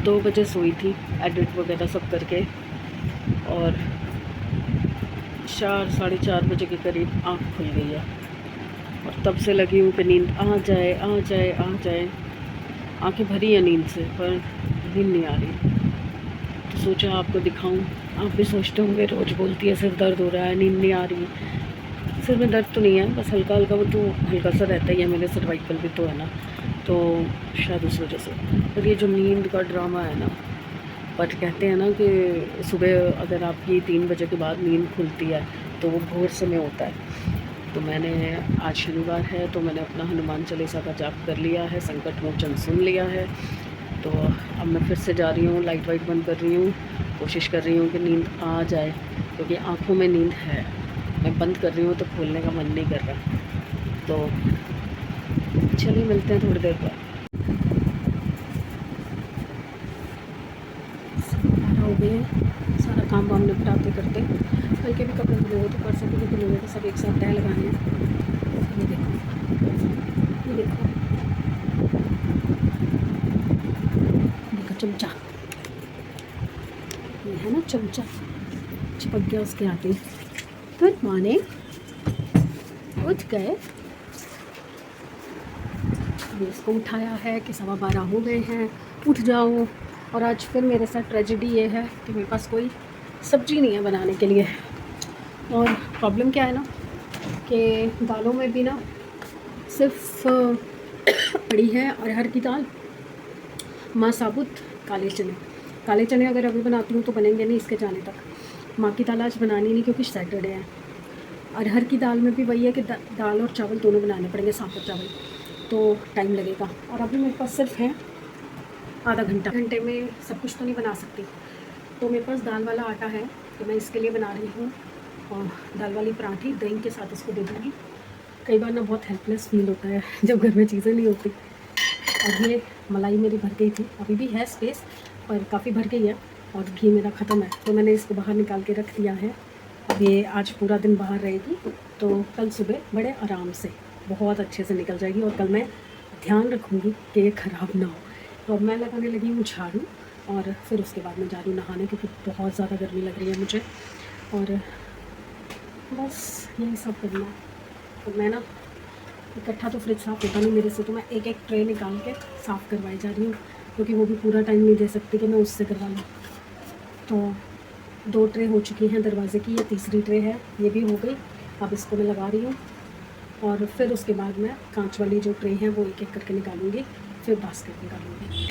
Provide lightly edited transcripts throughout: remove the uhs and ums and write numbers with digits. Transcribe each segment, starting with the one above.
2 बजे सोई थी एडिट वगैरह सब करके, और 4 साढ़े 4 बजे के करीब आँख खुल गई है, और तब से लगी हूँ कि नींद आ जाए आ जाए आ जाए। आँखें भरी है नींद से, पर नींद नहीं आ रही। तो सोचा आपको दिखाऊं। आप भी सोचते होंगे, रोज़ बोलती है सिर दर्द हो रहा है, नींद नहीं आ रही। सिर में दर्द तो नहीं है, बस हल्का हल्का, वो तो हल्का सा रहता ही है, मेरे सर्वाइकल भी तो है ना, तो शायद उस वजह से। पर ये जो नींद का ड्रामा है ना, पर कहते हैं ना कि सुबह अगर आपकी 3 बजे के बाद नींद खुलती है तो वो भोर समय होता है। तो मैंने आज शनिवार है तो मैंने अपना हनुमान चालीसा का जाप कर लिया है, संकट मोचन सुन लिया है। तो अब मैं फिर से जा रही हूँ, लाइट वाइट बंद कर रही हूँ, कोशिश कर रही हूँ कि नींद आ जाए, क्योंकि आँखों में नींद है। मैं बंद कर रही हूँ तो खोलने का मन नहीं कर रहा। तो चलिए मिलते हैं थोड़ी देर बाद। हो गए हैं, सारा काम वाम निपटाते करते, कल के भी कपड़े धुले हुए थे, परसों के भी धुले हुए थे, सब एक साथ तय लगाने हैं। ये देखो, ये देखो, देखो चमचा, ये है ना चमचा, चिपक गया उसके आते ही। गुड मॉर्निंग, उठ गए। अभी इसको उठाया है कि 12:15 हो गए हैं, उठ जाओ। और आज फिर मेरे साथ ट्रेजेडी ये है कि मेरे पास कोई सब्ज़ी नहीं है बनाने के लिए। और प्रॉब्लम क्या है ना कि दालों में भी ना सिर्फ पड़ी है अरहर की दाल, माँ साबुत, काले चने अगर अभी बनाती हूँ तो बनेंगे नहीं इसके जाने तक। माँ की दाल आज बनानी नहीं क्योंकि सैटरडे है। अरहर की दाल में भी वही है कि दाल और चावल दोनों बनाने पड़ेंगे, साबुत चावल, तो टाइम लगेगा। और अभी मेरे पास सिर्फ है आधा घंटे में सब कुछ तो नहीं बना सकती। तो मेरे पास दाल वाला आटा है तो मैं इसके लिए बना रही हूँ, और दाल वाली पराठी दही के साथ इसको दे दूँगी। कई बार ना बहुत हेल्पलेस फील होता है जब घर में चीज़ें नहीं होती। और ये मलाई मेरी भर गई थी, अभी भी है स्पेस पर काफ़ी भर गई है, और घी मेरा ख़त्म है तो मैंने इसको बाहर निकाल के रख दिया है। अब ये आज पूरा दिन बाहर रहेगी, तो कल सुबह बड़े आराम से बहुत अच्छे से निकल जाएगी। और कल मैं ध्यान रखूँगी कि ये ख़राब ना हो। तो अब मैं लगाने लगी हूँ झाड़ू, और फिर उसके बाद मैं जा रही हूँ नहाने, क्योंकि बहुत ज़्यादा गर्मी लग रही है मुझे। और बस यही सब करना है। तो मैं ना इकट्ठा तो फ्रिज साफ़ होता नहीं मेरे से, तो मैं एक एक ट्रे निकाल के साफ़ करवाई जा रही हूँ, क्योंकि वो भी पूरा टाइम नहीं दे सकती कि मैं उससे करवा लूँ। तो 2 ट्रे हो चुकी हैं दरवाज़े की, ये तीसरी ट्रे है, ये भी हो गई। अब इसको मैं लगा रही हूँ, और फिर उसके बाद मैं कांच वाली जो ट्रे हैं वो एक एक करके निकालूंगी, फिर बास्केट निकालूंगी।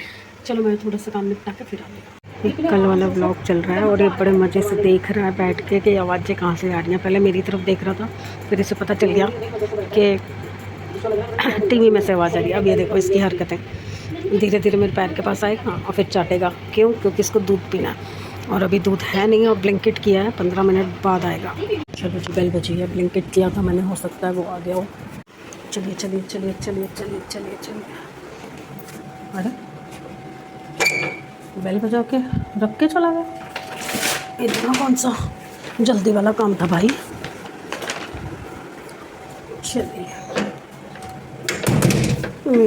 चलो मैं थोड़ा सा काम निपटा के फिर आती हूँ। कल वाला ब्लॉग चल रहा है और ये बड़े मज़े से देख रहा है बैठ के कि आवाज़ें कहाँ से आ रही हैं। पहले मेरी तरफ देख रहा था, फिर इसे पता चल गया कि टीवी में से आवाज़ आ रही है। अब ये देखो इसकी हरकतें, धीरे धीरे मेरे पैर के पास आएगा और फिर चाटेगा। क्यों? क्योंकि इसको दूध पीना है, और अभी दूध है नहीं, और ब्लिंकिट किया है, 15 मिनट बाद आएगा। चलो जी, बेल बजी है, ब्लिंकिट किया था मैंने, हो सकता है वो आ गया हो। चलिए चलिए चलिए चलिए चलिए चलिए चलिए। अरे बेल बजा के रख के चला गया, इतना कौन सा जल्दी वाला काम था भाई। चलिए,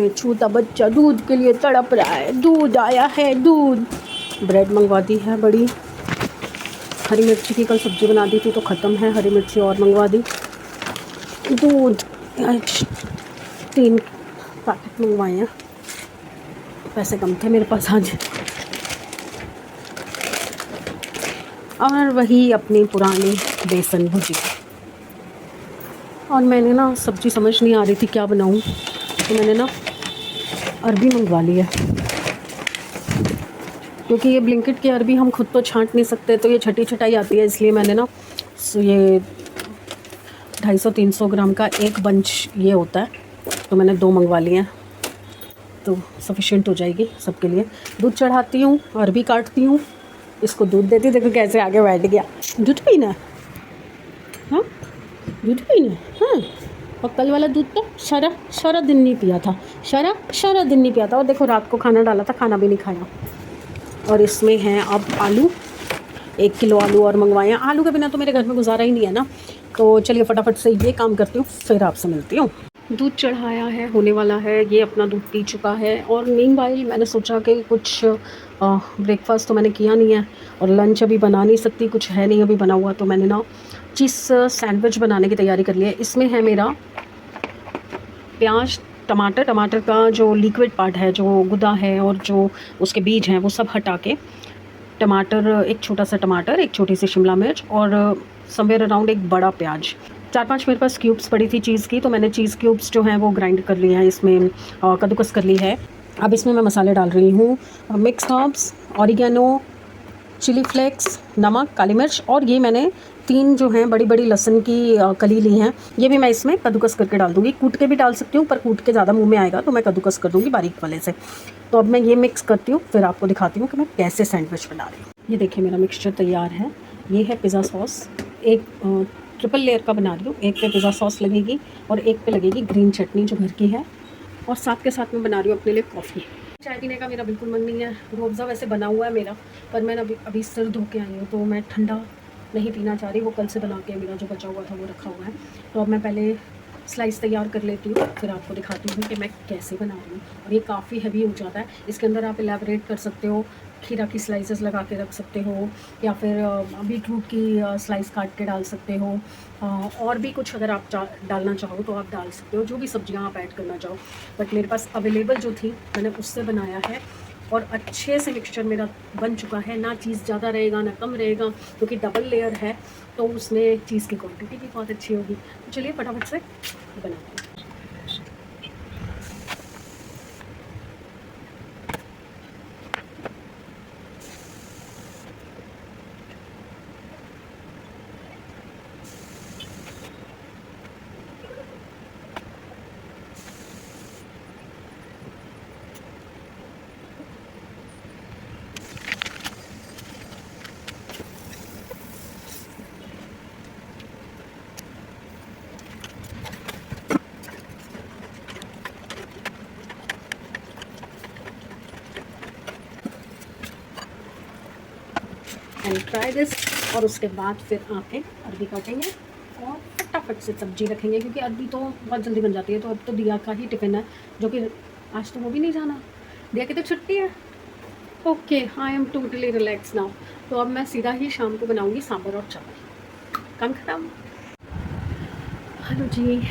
छोटा बच्चा दूध के लिए तड़प रहा है, दूध आया है, दूध। ब्रेड मंगवा दी है बड़ी। हरी मिर्ची की कल सब्ज़ी बना दी थी तो ख़त्म है, हरी मिर्ची और मंगवा दी। दूध 3 पैकेट मंगवाए हैं, पैसे कम थे मेरे पास आज। और वही अपनी पुरानी बेसन भुजी। और मैंने ना सब्ज़ी समझ नहीं आ रही थी क्या बनाऊं, तो मैंने ना अरबी मंगवा ली है, क्योंकि ये ब्लिंकिट की अरबी हम खुद तो छांट नहीं सकते, तो ये छटी छटाई आती है। इसलिए मैंने ना ये 250-300 ग्राम का एक बंच ये होता है, तो मैंने 2 मंगवा लिए हैं, तो सफिशिएंट हो जाएगी सबके लिए। दूध चढ़ाती हूँ, अरबी काटती हूँ, इसको दूध देती। देखो कैसे आगे बैठ गया। दूध पीना है, हाँ दूध पीना है, हाँ। और कल वाला दूध तो सारा दिन नहीं पिया था, सारा दिन नहीं पिया था। और देखो रात को खाना डाला था, खाना भी नहीं खाया। और इसमें हैं अब आलू, 1 किलो आलू और मंगवाए हैं। आलू के बिना तो मेरे घर में गुजारा ही नहीं है ना। तो चलिए फटाफट से ये काम करती हूँ, फिर आपसे मिलती हूँ। दूध चढ़ाया है, होने वाला है, ये अपना दूध पी चुका है। और मीनवाइल मैंने सोचा कि कुछ ब्रेकफ़ास्ट तो मैंने किया नहीं है और लंच अभी बना नहीं सकती, कुछ है नहीं अभी बना हुआ, तो मैंने ना चीज़ सैंडविच बनाने की तैयारी कर ली है। इसमें है मेरा प्याज, टमाटर, टमाटर का जो लिक्विड पार्ट है, जो गुदा है और जो उसके बीज हैं, वो सब हटा के टमाटर, एक छोटा सा टमाटर, एक छोटी सी शिमला मिर्च और समवेयर अराउंड एक बड़ा प्याज, 4-5 मेरे पास क्यूब्स पड़ी थी चीज़ की, तो मैंने चीज़ क्यूब्स जो हैं वो ग्राइंड कर लिए हैं, इसमें कद्दूकस कर ली है। अब इसमें मैं मसाले डाल रही हूँ, mix herbs, oregano, chilli flakes, नमक, काली मिर्च, और ये मैंने 3 जो हैं बड़ी बड़ी लहसुन की कली ली हैं, ये भी मैं इसमें कद्दूकस करके डाल दूँगी। कूट के भी डाल सकती हूँ, पर कूट के ज़्यादा मुँह में आएगा तो मैं कद्दूकस कर दूँगी बारीक वाले से। तो अब मैं ये मिक्स करती हूँ, फिर आपको दिखाती हूँ कि मैं कैसे सैंडविच बना रही हूँ। ये देखिए मेरा मिक्सचर तैयार है। ये है पिज़्ज़ा सॉस, एक ट्रिपल लेयर का बना रही हूँ, एक पे पिज़्ज़ा सॉस लगेगी और एक पे लगेगी ग्रीन चटनी जो घर की है, और साथ के साथ मैं बना रही हूँ अपने लिए कॉफ़ी। चाय पीने का मेरा बिल्कुल मन नहीं है, रूह अफ़ज़ा वैसे बना हुआ है मेरा, पर मैं अभी सिर धो के आई हूँ तो मैं ठंडा नहीं पीना चाह रही। वो कल से बना के मेरा जो बचा हुआ था वो रखा हुआ है। तो अब मैं पहले स्लाइस तैयार कर लेती हूँ, फिर आपको दिखाती हूँ कि मैं कैसे बना रही हूँ। और ये काफ़ी हैवी हो जाता है, इसके अंदर आप एलैबोरेट कर सकते हो, खीरा की स्लाइसेस लगा के रख सकते हो, या फिर बीट रूट की स्लाइस काट के डाल सकते हो, और भी कुछ अगर आप डालना चाहो तो आप डाल सकते हो, जो भी सब्जियां आप ऐड करना चाहो। बट मेरे पास अवेलेबल जो थी मैंने उससे बनाया है, और अच्छे से मिक्सचर मेरा बन चुका है। ना चीज़ ज़्यादा रहेगा ना कम रहेगा, क्योंकि डबल लेयर है तो उसमें चीज़ की क्वांटिटी भी बहुत अच्छी होगी। तो चलिए फटाफट से बनाते हैं। And try this. और उसके बाद फिर आके अरबी काटेंगे और फटाफट से सब्जी रखेंगे, क्योंकि अरबी तो बहुत जल्दी बन जाती है। तो अब तो दिया का ही टिफ़िन है, जो कि आज तो वो भी नहीं जाना, दिया की तो छुट्टी है। Okay, I am totally relax now. तो अब मैं सीधा ही शाम को बनाऊंगी सांभर और चावल। काम खत्म। हेलो जी,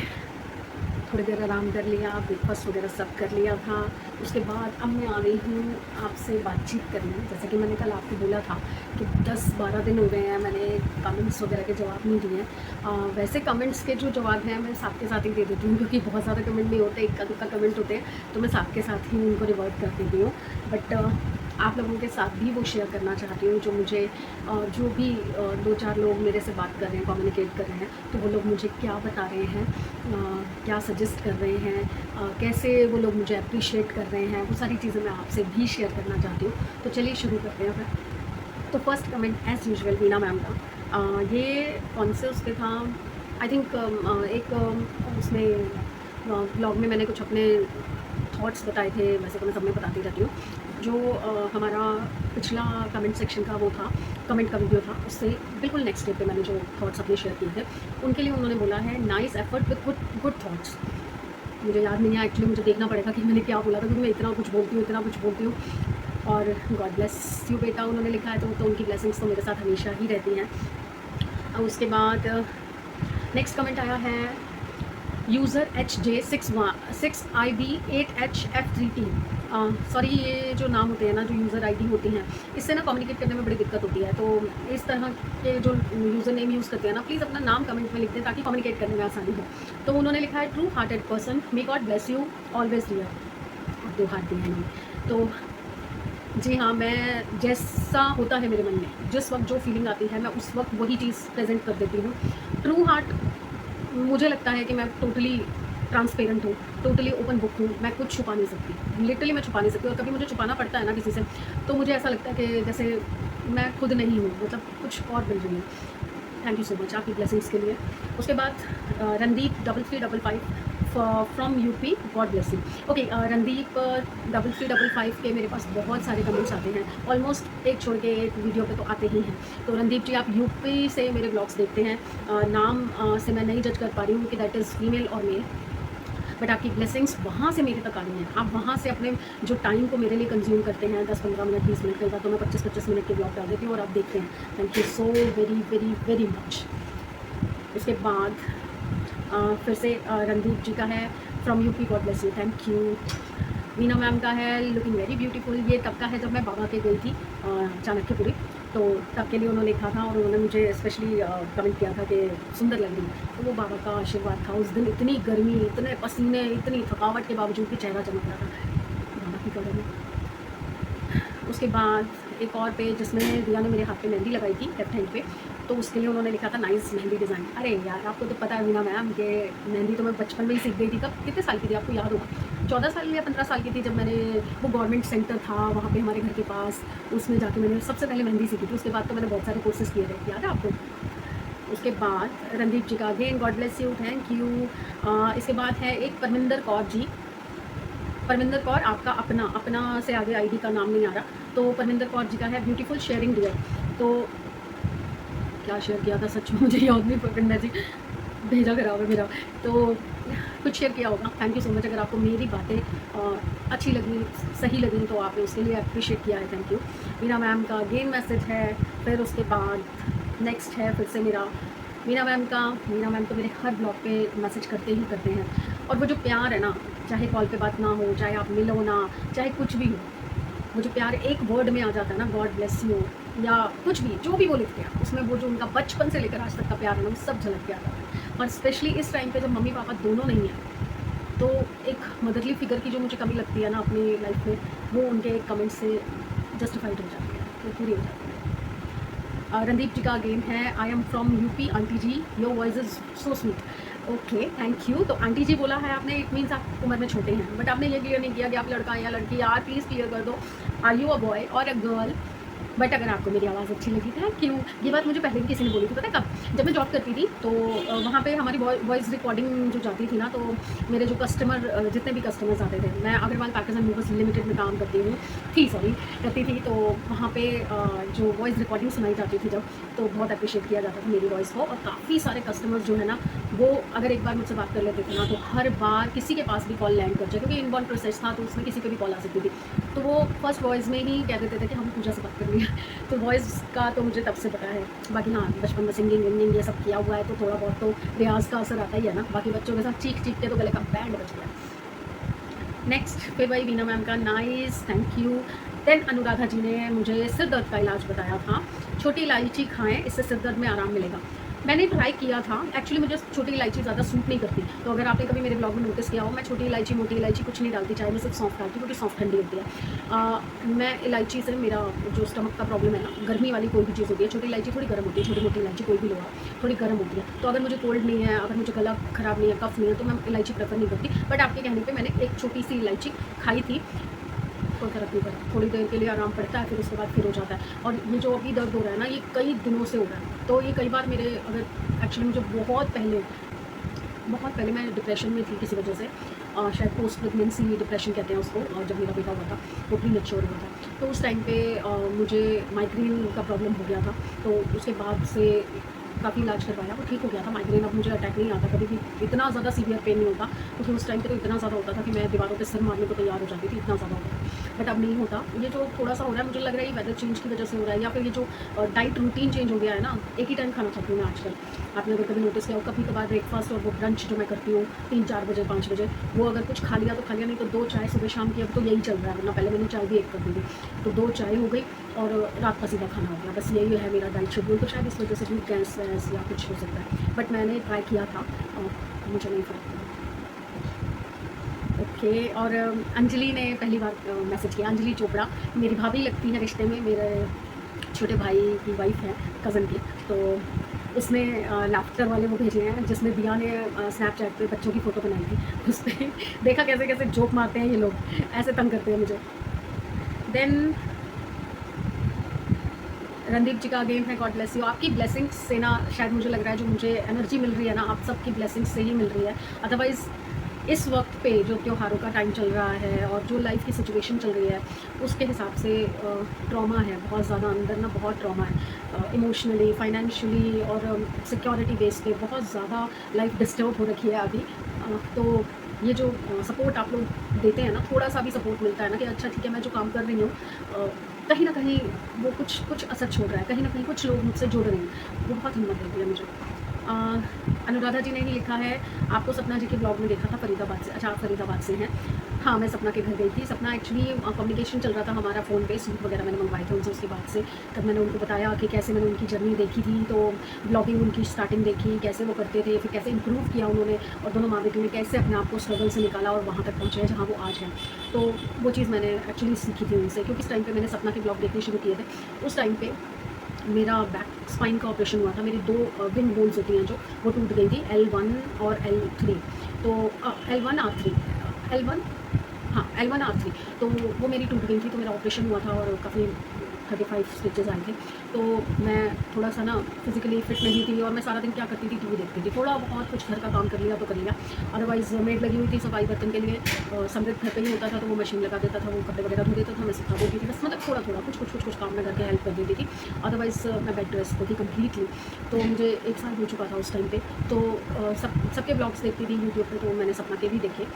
थोड़ी देर आराम कर लिया, ब्रेकफास्ट वगैरह सब कर लिया था। उसके बाद अब मैं आ रही हूँ आपसे बातचीत करने। जैसे कि मैंने कल आपको बोला था कि 10-12 दिन हो गए हैं मैंने कमेंट्स वगैरह के जवाब नहीं दिए हैं। वैसे कमेंट्स के जो जवाब हैं मैं साथ के साथ ही दे देती हूँ, क्योंकि बहुत ज़्यादा कमेंट नहीं होते, इक्का दुक्का कमेंट होते हैं, तो मैं साथ के साथ ही उनको रिवर्ट कर देती हूँ। बट आप लोगों के साथ भी वो शेयर करना चाहती हूँ, जो मुझे जो भी 2-4 लोग मेरे से बात कर रहे हैं, कम्युनिकेट कर रहे हैं, तो वो लोग मुझे क्या बता रहे हैं, क्या सजेस्ट कर रहे हैं, कैसे वो लोग मुझे अप्रिशिएट कर रहे हैं, वो सारी चीज़ें मैं आपसे भी शेयर करना चाहती हूँ। तो चलिए शुरू करते हैं फिर। तो first comment as usual Veena ma'am का। ये कौन से उसके था, आई थिंक एक उसमें ब्लॉग में मैंने कुछ अपने थॉट्स बताए थे, वैसे तो मैं सब में बताती रहती हूँ। जो हमारा पिछला कमेंट सेक्शन का वो था, कमेंट का वीडियो था, उससे बिल्कुल नेक्स्ट डे पे मैंने जो थॉट्स अपने शेयर किए थे, उनके लिए उन्होंने बोला है nice effort with good thoughts. मुझे याद नहीं है एक्चुअली, मुझे देखना पड़ेगा कि मैंने क्या बोला था, क्योंकि मैं इतना कुछ बोलती हूँ। और गॉड ब्लेस यू बेटा उन्होंने लिखा है, तो उनकी ब्लेसिंग्स तो मेरे साथ हमेशा ही रहती हैं। और उसके बाद नेक्स्ट कमेंट आया है यूज़र HJ6IB8HF3T। सॉरी, ये जो नाम होते हैं ना, जो यूज़र आईडी होती हैं, इससे ना कम्युनिकेट करने में बड़ी दिक्कत होती है। तो इस तरह के जो यूज़र नेम यूज़ करते हैं ना, प्लीज़ अपना नाम कमेंट में लिख दें, ताकि कम्युनिकेट करने में आसानी हो। तो उन्होंने लिखा है true hearted person, may God bless you always dear. और 2 हार्ट दिए हैं नहीं। तो जी हाँ, मैं जैसा होता है मेरे मन में, जिस वक्त जो फीलिंग आती है, मैं उस वक्त वही चीज़ प्रेजेंट कर देती हूँ। ट्रू हार्ट, मुझे लगता है कि मैं टोटली ट्रांसपेरेंट हूँ, टोटली ओपन बुक हूँ, मैं कुछ छुपा नहीं सकती, लिटरली मैं छुपा नहीं सकती। और कभी मुझे छुपाना पड़ता है ना किसी से, तो मुझे ऐसा लगता है कि जैसे मैं खुद नहीं हूँ, मतलब कुछ और बन रही हूँ। थैंक यू सो मच आपकी ब्लेसिंग्स के लिए। उसके बाद Randeep 3355 from UP, God bless you. Okay, Randeep 3355 के मेरे पास बहुत सारे कमेंट्स आते हैं, ऑलमोस्ट एक छोड़ के एक वीडियो पे तो आते ही हैं। तो रणदीप जी, आप यूपी से मेरे ब्लॉग्स देखते हैं, नाम से मैं नहीं जज कर पा रही हूँ कि दैट इज़ फीमेल और मेल। बट आपकी ब्लेसिंग्स वहाँ से मेरे तक आ रही हैं। आप वहाँ से अपने जो टाइम को मेरे लिए कंज्यूम करते हैं 10-15 मिनट 20 मिनट, कई बार तो मैं 25-25 मिनट के ब्लॉग डाल देती हूँ और आप देखते हैं। Thank you so very very very much. उसके बाद फिर से रणदीप जी का है from UP, God bless you, thank you. Meena ma'am का है लुकिंग वेरी ब्यूटीफुल। ये तब का है जब मैं बाबा के गई थी चाणक्यपुरी, तो तब के लिए उन्होंने लिखा था और उन्होंने मुझे स्पेशली कमेंट किया था कि सुंदर लग रही है। तो वो बाबा का आशीर्वाद था। उस दिन इतनी गर्मी, इतने पसीने, इतनी थकावट के बावजूद भी चेहरा चमक रहा था, बाबा की करम है। उसके बाद एक और पेज जिसमें रिया ने मेरे हाथ पे मेहंदी लगाई थी लेफ्ट हैंड पे, तो उसके लिए उन्होंने लिखा था नाइस मेहंदी डिज़ाइन। अरे यार, आपको तो पता है मीना मैम कि मेहंदी तो मैं बचपन में ही सीख गई थी। कब, कितने साल की थी आपको याद होगा? 14 साल या 15 साल की थी जब मैंने, वो गवर्नमेंट सेंटर था वहाँ पे हमारे घर के पास, उसमें जाके मैंने सबसे पहले मेहंदी सीखी थी। उसके बाद तो मैंने बहुत सारे कोर्सेज किए थे, याद है आपको? उसके बाद रणदीप जी का again God bless you, thank you. इसके बाद है एक परमिंदर कौर जी। परमिंदर कौर, आपका अपना से आगे आईडी का नाम नहीं आ रहा। तो परमिंदर कौर जी का है ब्यूटीफुल शेयरिंग डियर। तो क्या शेयर किया था सच में मुझे याद नहीं, परमिंदर जी भेजा खराब है मेरा, तो कुछ शेयर किया होगा। Thank you so much. अगर आपको मेरी बातें अच्छी लगी, सही लगी, तो आपने उसके लिए अप्रिशिएट किया है, थैंक यू। मीना मैम का अगेन मैसेज है। फिर उसके बाद नेक्स्ट है फिर से मेरा मीना मैम का। मीना मैम तो मेरे हर ब्लॉग पे मैसेज करते ही करते हैं, और वो जो प्यार है ना, चाहे कॉल पे बात ना हो, चाहे आप मिलो ना, चाहे कुछ भी हो, वो जो प्यार एक वर्ड में आ जाता है ना, गॉड ब्लेस यू, या कुछ भी जो भी वो लिखते हैं, उसमें वो जो उनका बचपन से लेकर आज तक का प्यार है ना, वो सब झलक के आ जाता है। और स्पेशली इस टाइम पे जब मम्मी पापा दोनों नहीं हैं, तो एक मदरली फिगर की जो मुझे कमी लगती है ना अपनी लाइफ में, वो उनके कमेंट से जस्टिफाइड हो जाती है, वो पूरी हो जाती है। रणदीप जी का अगेन है I am from UP aunty ji, your voice is so sweet. Okay, thank you. तो आंटी जी बोला है आपने, इट मीन्स आप उम्र में छोटे हैं, बट आपने ये क्लियर नहीं किया कि आप लड़का हैं या लड़की। यार प्लीज़ क्लियर कर दो, आर यू अ बॉय और अ गर्ल? बट अगर आपको मेरी आवाज़ अच्छी लगी, थैंक यू। ये बात मुझे पहले भी किसी ने बोली थी, पता है कब? जब मैं जॉब करती थी, तो वहाँ पे हमारी वॉइस रिकॉर्डिंग जो जाती थी ना, तो मेरे जो कस्टमर, जितने भी कस्टमर्स आते थे, मैं Agarwal packers and movers limited में काम करती थी, तो वहाँ पे जो वॉइस रिकॉर्डिंग सुनाई जाती थी जब, तो बहुत अप्रिशिएट किया जाता था मेरी वॉइस को। और काफ़ी सारे कस्टमर्स जो है ना, वो अगर एक बार मुझसे बात कर लेते थे ना, तो हर बार किसी के पास भी कॉल लैंड कर जाए, क्योंकि इनबाउंड प्रोसेस था, तो उसमें किसी पे भी कॉल आ सकती थी, तो वो फर्स्ट वॉइस में ही कह देते थे कि हम पूजा से बात करनी है। तो वॉइस का तो मुझे तब से पता है। बाकी हाँ, बचपन में सिंगिंग विंगिंग ये सब किया हुआ है, तो थोड़ा बहुत तो रियाज का असर आता ही है ना। बाकी बच्चों के साथ चीख चीख के तो गले का बैंड बच गया। नेक्स्ट फिर भाई वीना मैम का nice, thank you. Then Anuradha ji ने मुझे सिर दर्द का इलाज बताया था, छोटी इलायची खाएं, इससे सिर दर्द में आराम मिलेगा। मैंने ट्राई किया था, एक्चुअली मुझे छोटी इलायची ज़्यादा सूट नहीं करती। तो अगर आपने कभी मेरे ब्लॉग में नोटिस किया हो, मैं छोटी इलायची मोटी इलायची कुछ नहीं डालती, चाहे मैं सिर्फ सौंफ डालती हूँ, क्योंकि सौंफ ठंडी होती है। मैं इलायची से, मेरा जो स्टमक का प्रॉब्लम है ना, गर्मी वाली कोई भी चीज़ होती है, छोटी इलायची थोड़ी गर्म होती है, छोटी मोटी इलायची कोई भी लो आप, थोड़ी गर्म होती है। तो अगर मुझे कोल्ड नहीं है, अगर मुझे गला ख़राब नहीं है, कफ नहीं है, तो मैं इलायची प्रेफर नहीं करती। बट आपके कहने पर मैंने एक छोटी सी इलायची खाई थी, कोई फ़र्क नहीं पड़ा, थोड़ी देर के लिए आराम पड़ता है, फिर उसके बाद फिर हो जाता है। और ये जो अभी दर्द हो रहा है ना, ये कई दिनों से हो रहा है। तो ये कई बार मेरे, अगर एक्चुअली मुझे बहुत पहले मैं डिप्रेशन में थी किसी वजह से, शायद पोस्ट प्रेगनेंसी डिप्रेशन कहते हैं उसको, और जब मेरा बेटा हुआ था वो प्री मैच्योर हुआ था, तो उस टाइम पे मुझे माइग्रेन का प्रॉब्लम हो गया था। तो उसके बाद से काफ़ी इलाज करवाया, वो ठीक हो गया था माइग्रेन। अब मुझे अटैक नहीं आता कभी भी, इतना ज़्यादा सीवियर पेन नहीं होता, क्योंकि उस टाइम पे तो इतना ज़्यादा होता था कि मैं दीवारों पे सिर मारने को तैयार हो जाती थी, इतना ज़्यादा होता था। बट अब नहीं होता। ये जो थोड़ा सा हो रहा है, मुझे लग रहा है ये वेदर चेंज की वजह से हो रहा है, या फिर ये जो डाइट रूटीन चेंज हो गया है ना, एक ही टाइम खाना खाती हूँ मैं आजकल। आपने अगर कभी नोटिस किया हो, कभी कभार ब्रेकफास्ट और वो ब्रंच जो मैं करती हूँ 3-4 बजे 5 बजे, वो अगर कुछ खा लिया तो खा लिया, नहीं तो 2 चाय सुबह शाम की। अब तो यही चल रहा है, वरना पहले मैंने चाय भी 1 कर दी थी, तो 2 चाय हो गई और रात का सीधा खाना हो गया। बस यही है मेरा डाइट शेड्यूल। तो शायद इस वजह से भी गैस वैस या कुछ हो सकता है, बट मैंने ट्राई किया था और मुझे नहीं फ़र्क पड़ा। ओके, और अंजलि ने पहली बार मैसेज किया। अंजलि चोपड़ा मेरी भाभी लगती है रिश्ते में, मेरे छोटे भाई की वाइफ है, कज़न की। तो उसने लाफ्टर वाले वो भेजे हैं, जिसमें दिया ने स्नैपचैट पे बच्चों की फ़ोटो बनाई थी। उस पर देखा कैसे कैसे जोक मारते हैं ये लोग, ऐसे तंग करते हैं मुझे। देन रणदीप जी का अगेन है, गॉड ब्लेस यू। आपकी ब्लेसिंग्स से ना, शायद मुझे लग रहा है जो मुझे एनर्जी मिल रही है ना, आप सबकी ब्लेसिंग्स से ही मिल रही है। अदरवाइज़ इस वक्त पे जो त्योहारों का टाइम चल रहा है और जो लाइफ की सिचुएशन चल रही है, उसके हिसाब से ट्रॉमा है बहुत ज़्यादा अंदर ना, बहुत ट्रॉमा है इमोशनली, फाइनेंशियली और सिक्योरिटी बेस पे बहुत ज़्यादा लाइफ डिस्टर्ब हो रखी है अभी। तो ये जो सपोर्ट आप लोग देते हैं ना, थोड़ा सा भी सपोर्ट मिलता है ना कि अच्छा ठीक है, मैं जो काम कर रही हूँ कहीं ना कहीं वो कुछ असर छोड़ रहा है, कहीं ना कहीं कुछ लोग मुझसे जुड़ रहे हैं, वो बहुत हिम्मत देती है मुझे। अनुराधा जी ने ही लिखा है, आपको सपना जी के ब्लॉग में देखा था फरीदाबाद से। अच्छा, आप फरीदाबाद से हैं। हाँ, मैं सपना के घर गई थी। सपना एक्चुअली कम्युनिकेशन चल रहा था हमारा फ़ोन पे, सूट वगैरह मैंने मंगवाए थे उनसे उसके बाद से। तब मैंने उनको बताया कि कैसे मैंने उनकी जर्नी देखी थी, तो ब्लॉगिंग उनकी स्टार्टिंग देखी, कैसे वो करते थे, फिर कैसे इंप्रूव किया उन्होंने, और दोनों माँ बेटी ने कैसे अपने आप को स्ट्रगल से निकाला और वहाँ तक पहुँचे हैं जहाँ वो आज हैं। तो वो चीज़ मैंने एक्चुअली सीखी थी उनसे, क्योंकि इस टाइम पर मैंने सपना के ब्लॉग देखने शुरू किए थे। उस टाइम पर मेरा बैक स्पाइन का ऑपरेशन हुआ था। मेरी 2 विंग बोन्स होती हैं जो, वो टूट गई थी, L1 और L3। तो L1 R3, L1, हाँ L1 R3। तो वो मेरी टूट गई थी, तो मेरा ऑपरेशन हुआ था और काफ़ी 35 स्टिचेस आए थे। तो मैं थोड़ा सा ना फिज़िकली फिट नहीं थी, और मैं सारा दिन क्या करती थी, टीवी देखती थी, थोड़ा बहुत कुछ घर का काम कर लिया तो कर लिया। अदरवाइज़ मेड लगी हुई थी सफाई बर्तन के लिए, समृद्ध घर पे ही होता था तो वो मशीन लगा देता था, वो कपड़े वगैरह धो देता था, मैं सिखा देती थी, बस मतलब थोड़ा थोड़ा कुछ काम मैं करके हेल्प कर देती थी। अदरवाइज़ मैं बेड रेस्ट पे थी कम्प्लीटली। तो मुझे 1 साल हो चुका था उस टाइम पे। तो सबके ब्लॉग्स देखती थी यूट्यूब पे, तो मैंने सपना के भी देखे।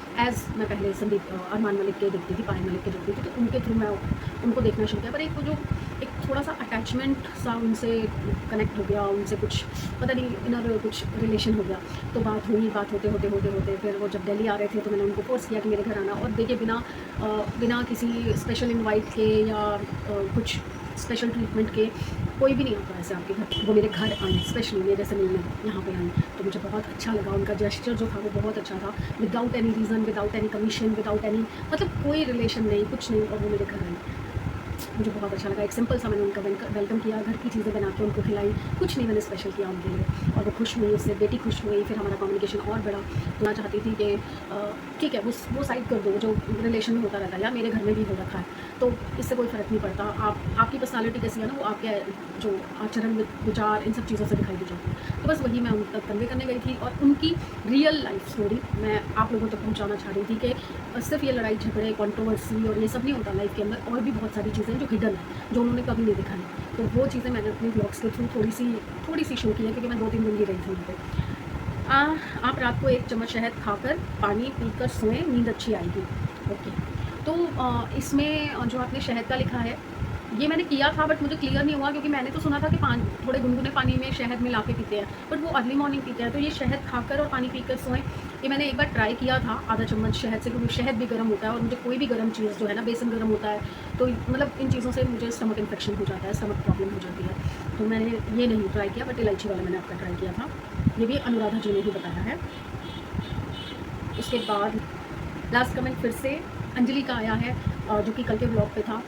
मैं पहले संदीप अरमान मलिक के देखती थी, पायल मलिक के देखती थी, तो उनके थ्रू मैं उनको देखना शुरू किया। पर एक वो जो एक थोड़ा सा अटैचमेंट सा उनसे कनेक्ट हो गया, उनसे कुछ पता नहीं इनर कुछ रिलेशन हो गया। तो बात होते फिर वो जब दिल्ली आ रहे थे तो मैंने उनको फोर्स किया कि मेरे घर आना। और देखिए बिना किसी स्पेशल इनवाइट के या कुछ स्पेशल ट्रीटमेंट के कोई भी नहीं आता ऐसे आपके घर। वो मेरे घर आई, स्पेशली मेरे से मिलने यहाँ पे आई, तो मुझे बहुत अच्छा लगा। उनका जेस्चर जो था वो बहुत अच्छा था, without any reason, without any commission, without any मतलब कोई रिलेशन नहीं, कुछ नहीं, और वो मेरे घर आई। मुझे बहुत अच्छा लगा। एक सिंपल सा मैंने उनका वेलकम किया, घर की चीज़ें बना के उनको खिलाई, कुछ नहीं मैंने स्पेशल किया उनके लिए, और वो खुश हुई, उससे बेटी खुश हुई। फिर हमारा कम्युनिकेशन और बढ़ा। तो मैं चाहती थी कि ठीक है वो साइड कर दो, जो रिलेशन में होता रहता है, या मेरे घर में भी हो रखा है, तो इससे कोई फ़र्क नहीं पड़ता। आपकी पर्सनालिटी कैसी है ना, वो आपके जो आचरण विचार इन सब चीज़ों से दिखाई दे जाती है। तो बस वही मैं उन तक कन्वे करने गई थी, और उनकी रियल लाइफ स्टोरी मैं आप लोगों तक पहुँचाना चाह रही थी कि सिर्फ ये लड़ाई झगड़े, कंट्रोवर्सी और ये सब नहीं होता लाइफ के अंदर, और भी बहुत सारी चीज़ें जो हिडन है, जो उन्होंने कभी नहीं दिखाई। तो वो चीज़ें मैंने अपने ब्लॉग्स के थ्रू थोड़ी सी शो की है, क्योंकि मैं 2-3 दिन की रही थी वहाँ पे। आप रात को 1 चम्मच शहद खाकर पानी पीकर सोएं, नींद अच्छी आएगी। ओके। तो इसमें जो आपने शहद का लिखा है, ये मैंने किया था, बट मुझे क्लियर नहीं हुआ, क्योंकि मैंने तो सुना था कि थोड़े गुनगुने पानी में शहद मिला के पीते हैं, बट वो अर्ली मॉर्निंग पीते हैं। तो ये शहद खाकर और पानी पीकर सोएं, ये मैंने एक बार ट्राई किया था, आधा चम्मच शहद से, क्योंकि शहद भी गर्म होता है, और मुझे कोई भी गर्म चीज़ जो है ना, बेसन गर्म होता है, तो मतलब इन चीज़ों से मुझे स्टमक इन्फेक्शन हो जाता है, स्टमक प्रॉब्लम हो जाती है। तो मैंने ये नहीं ट्राई किया, बट इलायची वाला मैंने आपका ट्राई किया था। ये भी अनुराधा जी ने ही बताया है। उसके बाद लास्ट कमेंट फिर से अंजलि का आया है, जो कि कल के ब्लॉग पे था,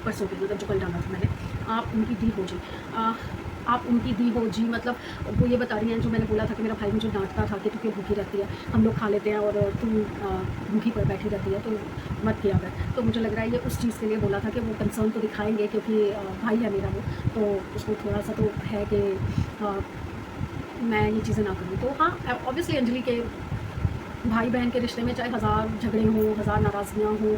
परसों के, मतलब जो कल डाला था मैंने। आप उनकी दी हो जी, आप उनकी दी हो जी, मतलब वो ये बता रही हैं जो मैंने बोला था कि मेरा भाई मुझे डांटता था कि तू क्यों भूखी रहती है, हम लोग खा लेते हैं और तू भूखी पर बैठी रहती है, तो मत किया कर। तो मुझे लग रहा है ये उस चीज़ के लिए बोला था कि वो कंसर्न तो दिखाएंगे, क्योंकि भाई है मेरा वो, तो उसको थोड़ा सा तो है कि मैं ये चीज़ें ना करूँ। तो हाँ, ऑब्वियसली अंजलि के भाई बहन के रिश्ते में चाहे हज़ार झगड़े हों, हज़ार नाराज़गियाँ हों,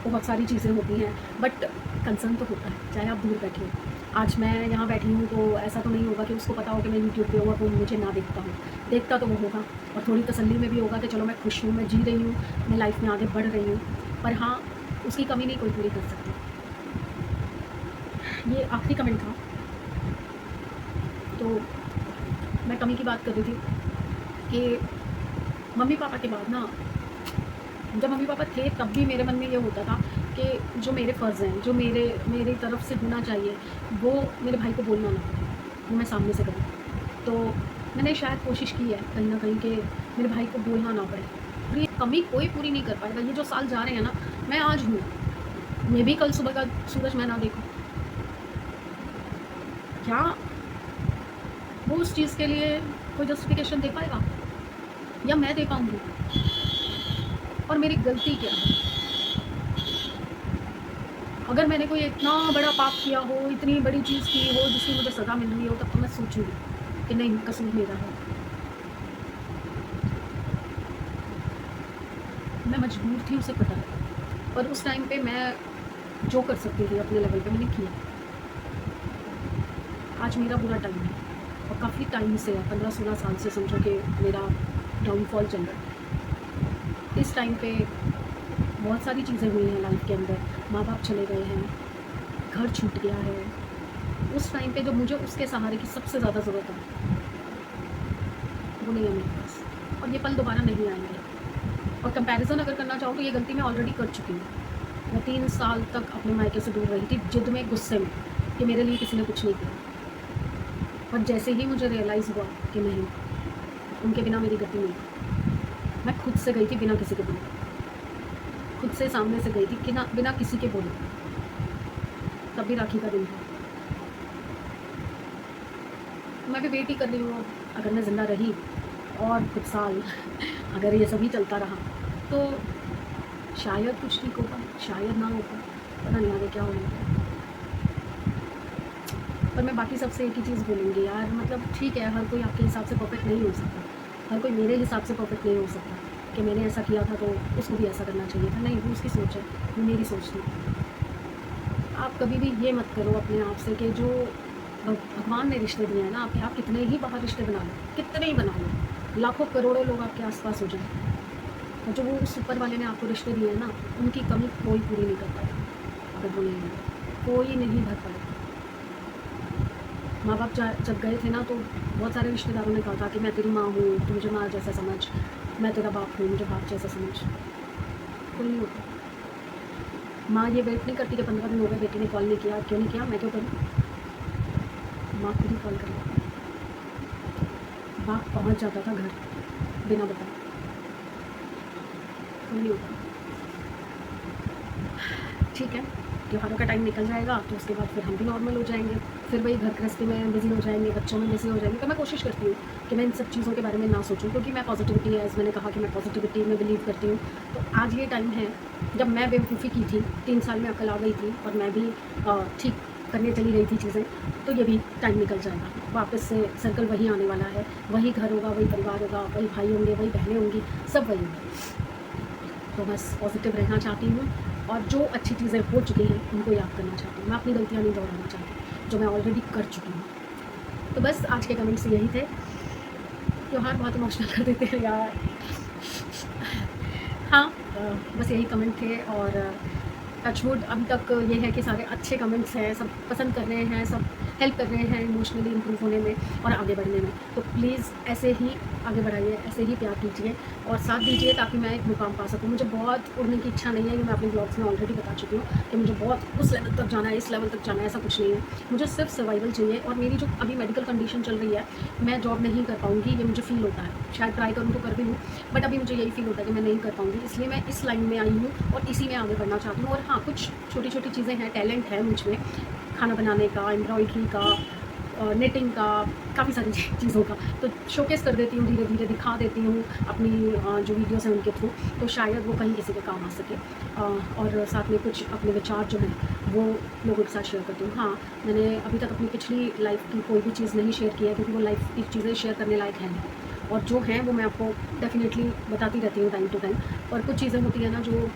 बहुत सारी चीज़ें होती हैं, बट कंसर्न तो होता है, चाहे आप दूर बैठे हो। आज मैं यहाँ बैठी हूँ तो ऐसा तो नहीं होगा कि उसको पता हो कि मैं यूट्यूब पे हूँ और वो मुझे ना देखता तो वो होगा, और थोड़ी तसल्ली में भी होगा कि चलो मैं खुश हूँ, मैं जी रही हूँ, मैं लाइफ में आगे बढ़ रही हूँ। पर हाँ, उसकी कमी नहीं कोई पूरी कर सकती। ये आखिरी कमेंट था, तो मैं कमी की बात कर रही थी कि मम्मी पापा के बाद ना, जब मम्मी पापा थे तब भी मेरे मन में ये होता था कि जो मेरे फ़र्ज़ हैं, जो मेरी तरफ से होना चाहिए, वो मेरे भाई को बोलना ना पड़े, वो मैं सामने से करूँ। तो मैंने शायद कोशिश की है कहीं ना कहीं कि मेरे भाई को बोलना ना पड़े, और ये कमी कोई पूरी नहीं कर पाएगा। ये जो साल जा रहे हैं ना, मैं आज हूँ, मैं भी कल सुबह का सूरज मैं ना देखूँ, क्या वो उस चीज़ के लिए कोई जस्टिफिकेशन दे पाएगा, या मैं दे पाऊँगी? और मेरी गलती क्या है? अगर मैंने कोई इतना बड़ा पाप किया हो, इतनी बड़ी चीज़ की हो जिसकी मुझे सज़ा मिल रही हो, तब तो मैं सोचूंगी कि नहीं, कसूर मेरा है। मैं मजबूर थी उसे पता है, पर उस टाइम पे मैं जो कर सकती थी अपने लेवल पे मैंने किया। आज मेरा बुरा टाइम है, और काफ़ी टाइम से 15-16 साल से समझो कि मेरा डाउनफॉल चल रहा है। जिस टाइम पे बहुत सारी चीज़ें हुई हैं लाइफ के अंदर, माँ बाप चले गए हैं, घर छूट गया है, उस टाइम पे जो मुझे उसके सहारे की सबसे ज़्यादा ज़रूरत है, वो नहीं है मेरे पास, और ये पल दोबारा नहीं आएंगे। और कंपैरिज़न अगर करना चाहूँ तो ये गलती मैं ऑलरेडी कर चुकी हूँ। मैं 3 साल तक अपने मायके से दूर रही थी, जिद में, गुस्से में, कि मेरे लिए किसी ने कुछ नहीं किया। और जैसे ही मुझे रियलाइज़ हुआ कि नहीं, उनके बिना मेरी गति नहीं, मैं खुद से गई थी बिना किसी के बोले, खुद से सामने से गई थी कि बिना किसी के बोले। तब भी राखी का दिन था। मैं भी वेट ही कर रही हूँ, अगर मैं ज़िंदा रही और कुछ साल अगर ये सभी चलता रहा तो शायद कुछ ठीक होगा, शायद ना होगा, पता नहीं आगे क्या होगा। पर मैं बाकी सबसे एक ही चीज़ बोलूँगी यार, मतलब ठीक है, हर कोई आपके हिसाब से परफेक्ट नहीं हो सकता, हर कोई मेरे हिसाब से परफेक्ट नहीं हो सकता कि मैंने ऐसा किया था तो उसको भी ऐसा करना चाहिए था। नहीं, वो उसकी सोच है, वो मेरी सोच नहीं। आप कभी भी ये मत करो अपने आप से कि जो भगवान ने रिश्ते दिए हैं ना, आप कितने ही बाहर रिश्ते बना लो, कितने ही बना लो, लाखों करोड़ों लोग आपके आसपास हो जाए, और जो वो उस ऊपर वाले ने आपको रिश्ते दिए हैं ना, उनकी कमी कोई पूरी नहीं कर पाएगा। अगर वो नहीं है, कोई नहीं भर पाएगा। माँ बाप जब गए थे ना, तो बहुत सारे रिश्तेदारों ने कहा था कि मैं तेरी माँ हूँ, तू मुझे माँ जैसा समझ, मैं तेरा बाप हूँ, मुझे बाप जैसा समझ। कोई नहीं होता। माँ ये वेट नहीं करती कि 15 दिन हो गए बेटी ने कॉल नहीं किया, क्यों नहीं किया, मैं क्यों करूँ। माँ खुद ही कॉल कर, बाप पहुँच जाता था घर बिना बताए। कोई नहीं होता। ठीक है, त्योहारों का टाइम निकल जाएगा तो उसके बाद फिर हम भी नॉर्मल हो जाएंगे, फिर वही घर गृहस्थी में बिज़ी हो जाएंगे, बच्चों में बिज़ी हो जाएंगे। तो मैं कोशिश करती हूँ कि मैं इन सब चीज़ों के बारे में ना सोचूं, क्योंकि मैं पॉजिटिविटी है, मैंने कहा कि मैं पॉजिटिविटी में बिलीव करती हूँ। तो आज ये टाइम है जब मैं बेवकूफ़ी की थी, 3 साल में अकल आ गई थी और मैं भी ठीक करने चली गई थी चीज़ें, तो ये भी टाइम निकल जाएगा, वापस से सर्कल वही आने वाला है, वही घर होगा, वही परिवार होगा, वही भाई होंगे, वही बहनें होंगी, सब वही होंगे। तो बस पॉजिटिव रहना चाहती हूँ, और जो अच्छी चीज़ें हो चुकी हैं उनको याद करना चाहती हूँ। मैं अपनी गलतियाँ नहीं दोहराना चाहती जो मैं ऑलरेडी कर चुकी हूँ। तो बस आज के कमेंट्स यही थे। त्योहार बहुत इमोशनल कर देते हैं यार। हाँ, बस यही कमेंट थे, और टचवुड अभी तक ये है कि सारे अच्छे कमेंट्स हैं, सब पसंद कर रहे हैं, सब हेल्प कर रहे हैं इमोशनली इम्प्रूव होने में और आगे बढ़ने में। तो प्लीज़ ऐसे ही आगे बढ़ाइए, ऐसे ही प्यार कीजिए और साथ दीजिए, ताकि मैं एक मुकाम पा सकूँ। मुझे बहुत उड़ने की इच्छा नहीं है, ये मैं अपने ब्लॉग्स में ऑलरेडी बता चुकी हूँ कि मुझे बहुत उस लेवल तक जाना है, इस लेवल तक जाना है, ऐसा कुछ नहीं है। मुझे सिर्फ सर्वाइवल चाहिए, और मेरी जो अभी मेडिकल कंडीशन चल रही है, मैं जॉब नहीं कर पाऊँगी, ये मुझे फ़ील होता है। शायद ट्राई करूँ तो कर भी लूँ, बट अभी मुझे यही फ़ील होता है कि मैं नहीं कर पाऊँगी, इसलिए मैं इस लाइन में आई हूँ और इसी में आगे बढ़ना चाहती हूँ। और हाँ, कुछ छोटी छोटी चीज़ें हैं, टैलेंट है मुझ में, खाना बनाने का, एम्ब्रॉयडरी का, निटिंग का, काफ़ी सारी चीज़ों का, तो शोकेस कर देती हूँ, धीरे धीरे दिखा देती हूँ अपनी जो वीडियोस हैं उनके थ्रू, तो शायद वो कहीं किसी के काम आ सके। और साथ में कुछ अपने विचार जो हैं वो लोगों के साथ शेयर करती हूँ। हाँ, मैंने अभी तक अपनी पिछली लाइफ की कोई भी चीज़ नहीं शेयर की है, क्योंकि वो लाइफ की चीज़ें शेयर करने लायक है नहीं, और जो हैं वो मैं आपको डेफिनेटली बताती रहती हूँ टाइम टू टाइम। और कुछ चीज़ें होती हैं ना जो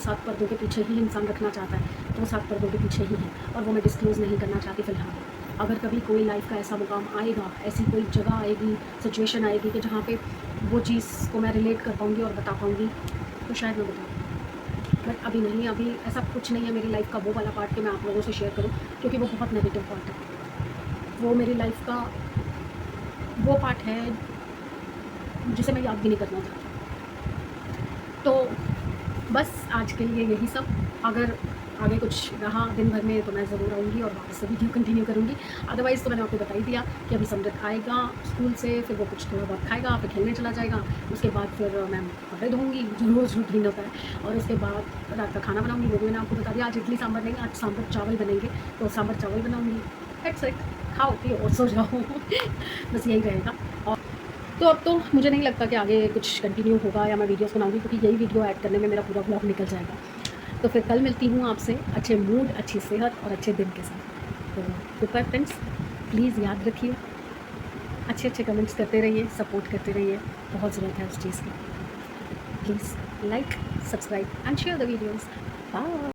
7 पर्दों के पीछे ही इंसान रखना चाहता है, तो वो 7 पर्दों के पीछे ही है, और वो मैं डिस्क्लोज़ नहीं करना चाहती फ़िलहाल। अगर कभी कोई लाइफ का ऐसा मुकाम आएगा, ऐसी कोई जगह आएगी, सिचुएशन आएगी कि जहाँ पे वो चीज़ को मैं रिलेट कर पाऊँगी और बता पाऊँगी, तो शायद मैं बताऊँ। बट अभी नहीं, अभी ऐसा कुछ नहीं है मेरी लाइफ का वो वाला पार्ट कि मैं आप लोगों से शेयर करूँ, क्योंकि वो बहुत नेगेटिव पार्ट है। वो मेरी लाइफ का वो पार्ट है जिसे मैं याद भी नहीं करना चाहती। तो बस आज के लिए यही सब। अगर आगे कुछ रहा दिन भर में तो मैं ज़रूर आऊँगी और वापस से वीडियो कंटिन्यू करूँगी। अदरवाइज़ तो मैंने आपको बता ही दिया कि अभी समृत आएगा स्कूल से, फिर वो कुछ थोड़ा बहुत खाएगा, फिर खेलने चला जाएगा, उसके बाद फिर मैं कपड़े धोऊँगी, जो रोज़ रूटीन होता है, और उसके बाद रात का खाना बनाऊँगी। वो भी मैंने आपको बता दिया, आज इडली सांभर नहीं, आज सांभर चावल बनेंगे, तो सांभर चावल बनाऊँगी। दैट्स इट, खाओ पियो और सो जाओ। बस यही रहेगा। और तो अब तो मुझे नहीं लगता कि आगे कुछ कंटिन्यू होगा या मैं वीडियोस बनाऊंगी, क्योंकि यही वीडियो ऐड करने में मेरा पूरा ब्लॉग निकल जाएगा। तो फिर कल मिलती हूँ आपसे अच्छे मूड, अच्छी सेहत और अच्छे दिन के साथ। तो गुड बाय फ्रेंड्स, प्लीज़ याद रखिए, अच्छे अच्छे कमेंट्स करते रहिए, सपोर्ट करते रहिए, बहुत ज़रूरत है उस चीज़ की। Please like, subscribe and share the videos. Bye.